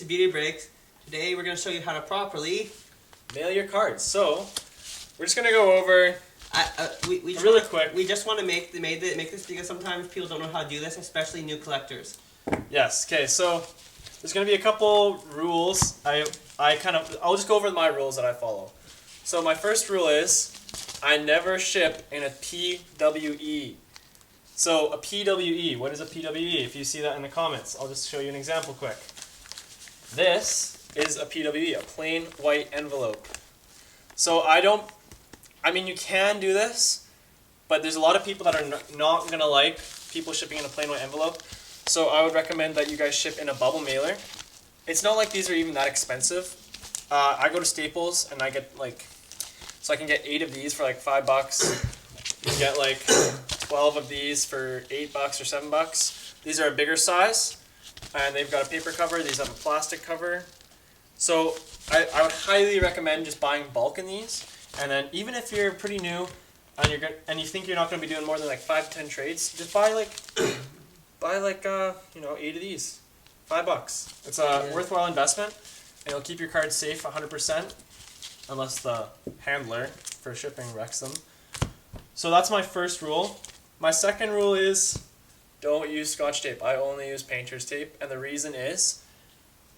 this is Beauty Breaks. Today we're going to show you how to properly mail your cards. So we're just going to go over really quick. We just want to make this because sometimes people don't know how to do this, especially new collectors. Yes. Okay. So there's going to be a couple rules. I'll just go over my rules that I follow. So my first rule is I never ship in a PWE. So a PWE, what is a PWE? If you see that in the comments, I'll just show you an example quick. This is a PWE, a plain white envelope. So you can do this, but there's a lot of people that are not going to like people shipping in a plain white envelope. So I would recommend that you guys ship in a bubble mailer. It's not like these are even that expensive. I go to Staples and I get so I can get 8 of these for like $5. You can get 12 of these for $8 or $7. These are a bigger size, and they've got a paper cover. These have a plastic cover. So I would highly recommend just buying bulk in these. And then even if you're pretty new and you think you're not going to be doing more than like 5 to 10 trades, just buy 8 of these, $5. It's a worthwhile investment, and it'll keep your cards safe 100%, unless the handler for shipping wrecks them. So that's my first rule. My second rule is don't use Scotch tape. I only use painter's tape, and the reason is,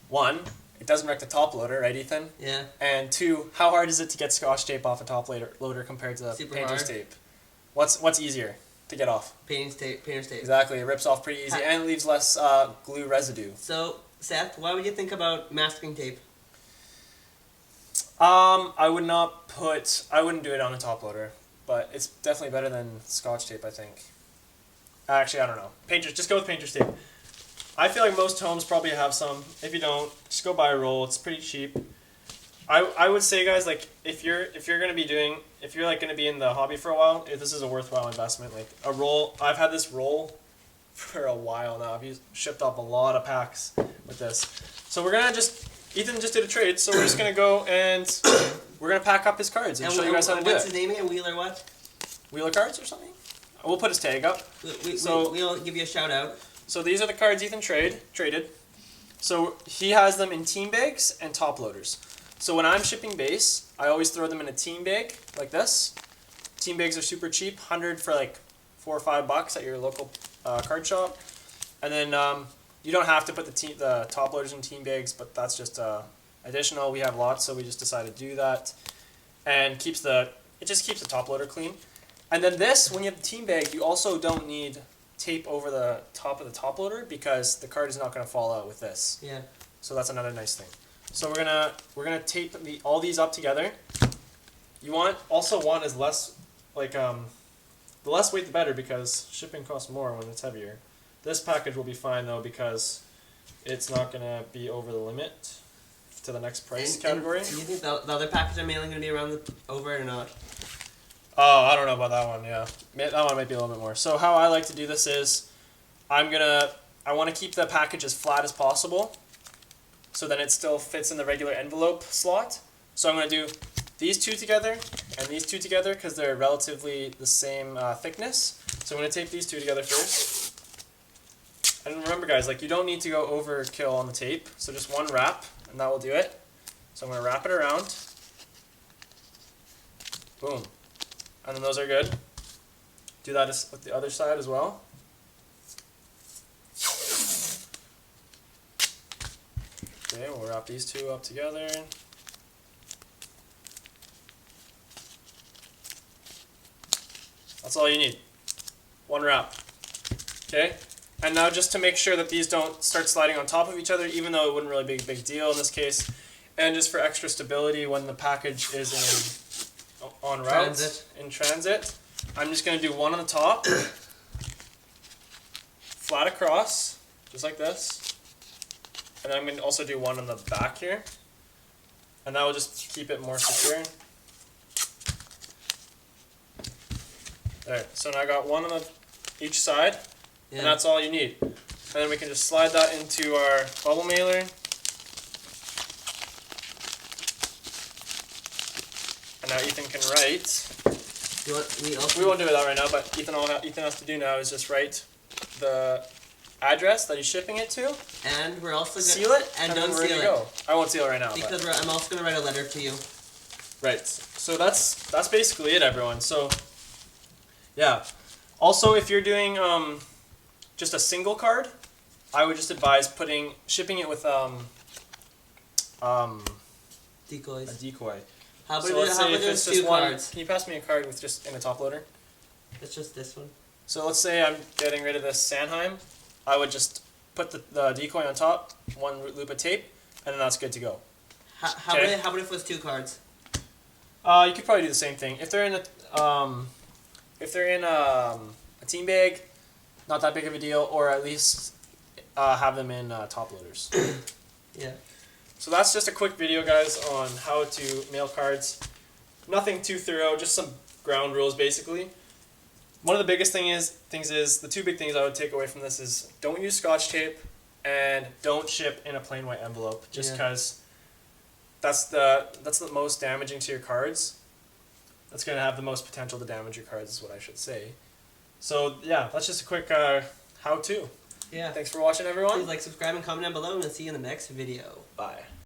1, it doesn't wreck the top loader, right, Ethan? Yeah. And 2, how hard is it to get Scotch tape off a top loader compared to painter's tape? What's easier to get off? Painter's tape. Exactly, it rips off pretty easy and leaves less glue residue. So, Seth, what would you think about masking tape? I wouldn't do it on a top loader, but it's definitely better than Scotch tape, I think. Actually, I don't know. Just go with painter's tape. I feel like most homes probably have some. If you don't, just go buy a roll. It's pretty cheap. I would say, guys, if you're gonna be in the hobby for a while, this is a worthwhile investment. Like a roll, I've had this roll for a while now. I've shipped off a lot of packs with this. So Ethan just did a trade, so we're just gonna go and we're gonna pack up his cards and show you guys how to do it. What's his name again? Wheeler what? Wheeler Cards or something? We'll put his tag up. We'll give you a shout out. So these are the cards Ethan traded. So he has them in team bags and top loaders. So when I'm shipping base, I always throw them in a team bag like this. Team bags are super cheap, 100 for like $4 or $5 at your local card shop. And then you don't have to put the top loaders in team bags, but that's just additional. We have lots, so we just decided to do that. And it just keeps the top loader clean. And then this, when you have the team bag, you also don't need tape over the top of the top loader because the card is not going to fall out with this. Yeah. So that's another nice thing. So we're gonna tape all these up together. You want is less the less weight the better because shipping costs more when it's heavier. This package will be fine though because it's not gonna be over the limit to the next price category. Do you think the other package I'm mailing gonna be around over or not? Oh, I don't know about that one. Yeah, that one might be a little bit more. So how I like to do this is, I want to keep the package as flat as possible, so then it still fits in the regular envelope slot. So I'm going to do these two together and these two together because they're relatively the same thickness. So I'm going to tape these two together first. And remember, guys, you don't need to go overkill on the tape. So just one wrap and that will do it. So I'm going to wrap it around. Boom. And then those are good. Do that with the other side as well. Okay, we'll wrap these two up together. That's all you need. One wrap. Okay? And now just to make sure that these don't start sliding on top of each other, even though it wouldn't really be a big deal in this case, and just for extra stability when the package is en route, in transit, I'm just going to do one on the top, flat across, just like this. And then I'm going to also do one on the back here. And that will just keep it more secure. There. So now I got one on each side. Yeah. And that's all you need. And then we can just slide that into our bubble mailer. And now Ethan can write. We won't do that right now, but Ethan has to do now is just write the address that he's shipping it to. And we're also gonna Seal it, and then don't we're ready seal to it go. I won't seal it right now. because I'm also gonna write a letter to you. Right. So that's basically it, everyone. So yeah. Also, if you're doing just a single card, I would just advise shipping it with Decoys. a decoy. How about So let's say if just it's two just one, cards? can you pass me a card with just in a top loader? It's just this one. So let's say I'm getting rid of this Sanheim. I would just put the decoy on top, one loop of tape, and then that's good to go. How Okay. about if it was two cards? You could probably do the same thing if they're in a team bag, not that big of a deal, or at least have them in top loaders. Yeah. So that's just a quick video, guys, on how to mail cards. Nothing too thorough, just some ground rules, basically. One of the biggest things is the two big things I would take away from this is don't use Scotch tape and don't ship in a plain white envelope, just because that's the most damaging to your cards. That's going to have the most potential to damage your cards, is what I should say. So yeah, that's just a quick how-to. Yeah. Thanks for watching, everyone. Please like, subscribe, and comment down below, and see you in the next video. Bye.